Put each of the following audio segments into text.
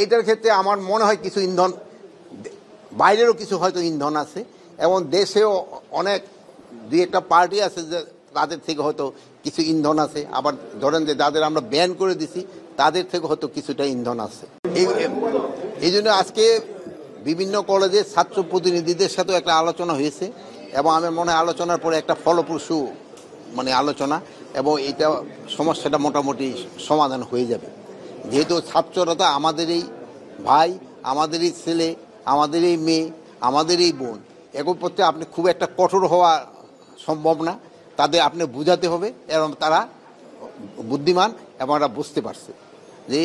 এটার ক্ষেত্রে আমার মনে হয় কিছু ইন্ধন, বাইরেরও কিছু হয়তো ইন্ধন আছে এবং দেশেও অনেক দুই একটা পার্টি আছে যে তাদের থেকে হয়তো কিছু ইন্ধন আছে, আবার ধরেন যে যাদের আমরা ব্যান করে দিছি তাদের থেকে হয়তো কিছুটা ইন্ধন আছে। এই জন্য আজকে বিভিন্ন কলেজের ছাত্র প্রতিনিধিদের সাথেও একটা আলোচনা হয়েছে এবং আমার মনে হয় আলোচনার পরে একটা ফলপ্রসূ আলোচনা এবং এটা সমস্যাটা মোটামুটি সমাধান হয়ে যাবে। যেহেতু ছাত্ররা আমাদেরই ভাই, আমাদেরই ছেলে, আমাদেরই মেয়ে, আমাদেরই বোন, এগুলোর প্রতি আপনি খুব একটা কঠোর হওয়া সম্ভব না। তাদের আপনি বুঝাতে হবে এবং তারা বুদ্ধিমান এবং এরা বুঝতে পারছে যে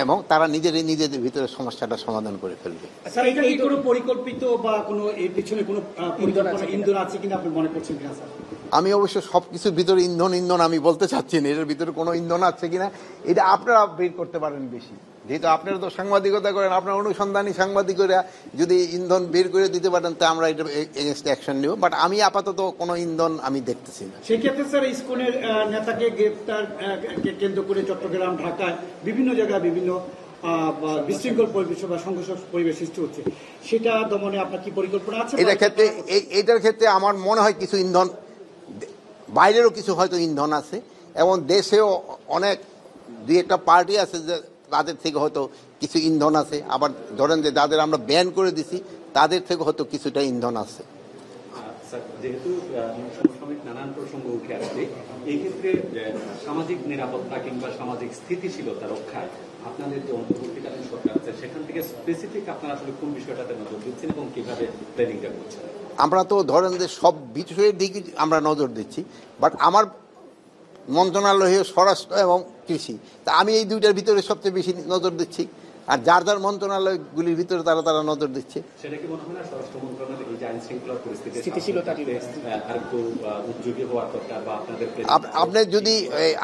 এবং তারা নিজেদের ভিতরে সমস্যাটা সমাধান করে ফেলবে। স্যার, এটা কি কোনো পরিকল্পিত বা কোনো এর পিছনে কোনো পরিকল্পনা ইন্ধন আছে কিনা আপনি মনে করছেন কিনা স্যার? আমি অবশ্য সবকিছুর ভিতরে ইন্ধন আমি বলতে চাচ্ছি না, এটার ভিতরে কোনো ইন্ধন আছে কিনা এটা আপনারা বের করতে পারেন বেশি, যেহেতু আপনারা তো সাংবাদিকতা করেন, আপনার অনুসন্ধানী সাংবাদিকরা যদি ইন্ধন বের করে দিতে পারেন তা আমরা এটা এগেনস্ট অ্যাকশন নেব, বাট আমি আপাতত কোনো ইন্ধন আমি দেখতেছি না। সেক্ষেত্রে স্যার ইসকনের নেতাকে গ্রেপ্তার কেন্দ্র করে চট্টগ্রাম, ঢাকায় বিভিন্ন জায়গায় বিভিন্ন বিশৃঙ্খল পরিবেশ বা সংঘর্ষ পরিবেশ সৃষ্টি হচ্ছে, সেটা দমনে আপনার কি পরিকল্পনা আছে? এটার ক্ষেত্রে আমার মনে হয় কিছু ইন্ধন, বাইরেরও কিছু হয়তো ইন্ধন আছে এবং দেশেও অনেক দুই একটা পার্টি আছে যে তাদের থেকে হয়তো কিছু ইন্ধন আছে, আবার ধরেন যে যাদের আমরা ব্যান করে দিছি তাদের থেকে হয়তো কিছুটা ইন্ধন আছে। যেহেতু সমসাময়িক নানান প্রসঙ্গ উঠে আসছে, এই ক্ষেত্রে সামাজিক নিরাপত্তা কিংবা সামাজিক স্থিতিশীলতা রক্ষায় আপনাদের যে অন্তর্বর্তীকালীন সরকার আছে সেখান থেকে স্পেসিফিক আপনারা আসলে কোন বিষয়টাতে নজর দিচ্ছেন এবং কিভাবে প্ল্যানিংটা করছেন? আমরা তো ধরেন যে সব বিষয়ের দিকে আমরা নজর দিচ্ছি, বাট আমার মন্ত্রণালয় স্বরাষ্ট্র এবং কৃষি, তা আমি এই দুইটার ভিতরে সবচেয়ে বেশি নজর দিচ্ছি, আর যার মন্ত্রণালয়গুলির ভিতরে তারা নজর দিচ্ছে। সেটা কি মনে হয় না স্বরাষ্ট্র মন্ত্রণালয় এই যে আইন শৃঙ্খলার পরিস্থিতি আরেকটু উদ্যোগী হওয়ার দরকার বা আপনাদের আপনি যদি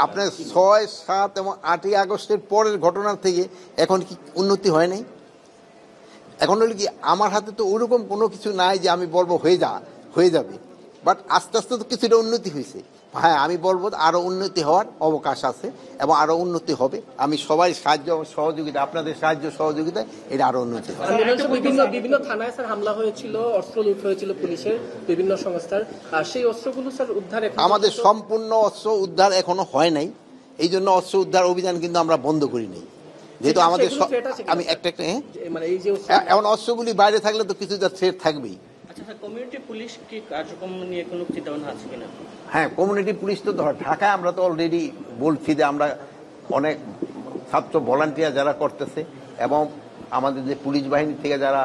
আপনার 6, 7 এবং 8ই আগস্টের পরের ঘটনার থেকে এখন কি উন্নতি হয় নাই? এখন হলো কি আমার হাতে তো ওরকম কোনো কিছু নাই যে আমি বলবো হয়ে যাবে, বাট আস্তে আস্তে তো কিছুটা উন্নতি হয়েছে। হ্যাঁ, আমি বলবো আরো উন্নতি হওয়ার অবকাশ আছে এবং আরো উন্নতি হবে। আমি সবাই সাহায্য সহযোগিতা, আপনাদের সাহায্য সহযোগিতায় এটা আরো উন্নতি হবে। বিভিন্ন থানায় স্যার হামলা হয়েছিল, অস্ত্র লুট হয়েছিল পুলিশের বিভিন্ন সংস্থার, আর সেই অস্ত্রগুলো স্যার উদ্ধার আমাদের সম্পূর্ণ অস্ত্র উদ্ধার এখনো হয় নাই, এই জন্য অস্ত্র উদ্ধার অভিযান কিন্তু আমরা বন্ধ করি নাই, যেহেতু আমাদের আমি একটা এখন অস্ত্রগুলি বাইরে থাকলে তো কিছুটা থ্রেট থাকবেই। কমিউনিটি পুলিশ কি কার্যক্রম নিয়ে কোনো চিন্তাভাবনা আছে কিনা? হ্যাঁ, কমিউনিটি পুলিশ তো ঢাকায় আমরা তো অলরেডি বলছি যে আমরা অনেক ছাত্র ভলান্টিয়ার যারা করতেছে এবং আমাদের যে পুলিশ বাহিনী থেকে যারা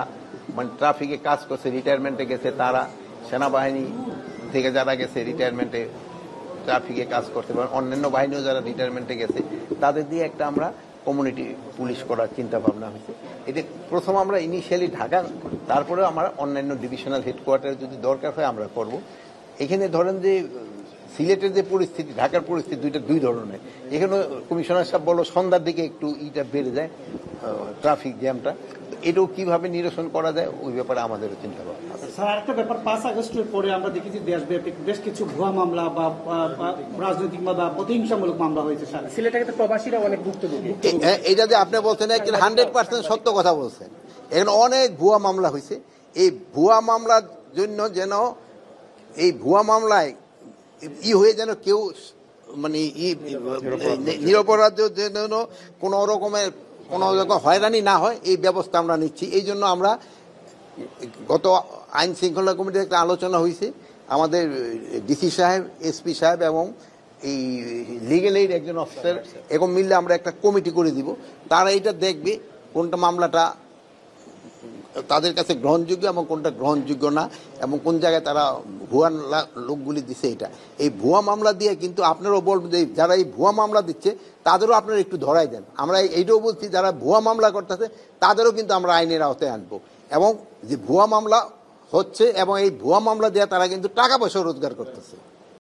ট্রাফিকে কাজ করছে, রিটায়ারমেন্টে গেছে, তারা সেনাবাহিনী থেকে যারা গেছে রিটায়ারমেন্টে ট্রাফিকে কাজ করতে পারেন, অন্যান্য বাহিনীও যারা রিটায়ারমেন্টে গেছে তাদের দিয়ে একটা আমরা কমিউনিটি পুলিশ করার চিন্তা ভাবনা হয়েছে। এটা প্রথম আমরা ইনিশিয়ালি ঢাকা, তারপরেও আমরা অন্যান্য ডিভিশনাল হেডকোয়ার্টারে যদি দরকার হয় আমরা করব। এখানে ধরেন যে সিলেটের যে পরিস্থিতি, ঢাকার পরিস্থিতি দুই ধরনের। এখানে কমিশনার সাহেব বলো সন্ধ্যার দিকে একটু বেড়ে যায় ট্রাফিক জ্যামটা, এটাও কিভাবে নিরসন করা যায় ওই ব্যাপারে আমাদেরও চিন্তা ভাবনা। স্যার, আরেকটা ব্যাপার, 5 আগস্টের পরে আমরা দেখেছি দেশব্যাপী বেশ কিছু ভুয়া মামলা বা রাজনৈতিক বা প্রতিহিংসামূলক মামলা হয়েছে। স্যার, সিলেটে প্রবাসীরা অনেক ভুক্তভোগী। এটা যে আপনি বলছেন 100% সত্য কথা বলছেন। এখানে অনেক ভুয়া মামলা হয়েছে। এই ভুয়া মামলার জন্য যেন এই ভুয়া মামলায় হয়ে যেন কেউ নিরপরাধ যেন কোনো রকম হয়রানি না হয়, এই ব্যবস্থা আমরা নিচ্ছি। এই জন্য আমরা গত আইন শৃঙ্খলা কমিটির একটা আলোচনা হয়েছে, আমাদের ডিসি সাহেব, এসপি সাহেব এবং এই লিগ্যাল এইড একজন অফিসার এরকম মিললে আমরা একটা কমিটি করে দিব। তারা এটা দেখবে কোনটা মামলাটা তাদের কাছে গ্রহণযোগ্য এবং কোনটা গ্রহণযোগ্য না, এবং কোন জায়গায় তারা ভুয়া লোকগুলি দিচ্ছে। এই ভুয়া মামলা দিয়ে কিন্তু আপনারাও বলবেন যে যারা এই ভুয়া মামলা দিচ্ছে তাদেরও আপনারা একটু ধরাই দেন। আমরা এইটাও বলছি যারা ভুয়া মামলা করতেছে তাদেরও কিন্তু আমরা আইনের আওতায় আনবো, এবং যে ভুয়া মামলা হচ্ছে এবং এই ভুয়া মামলা দিয়ে তারা কিন্তু টাকা পয়সা রোজগার করতেছে।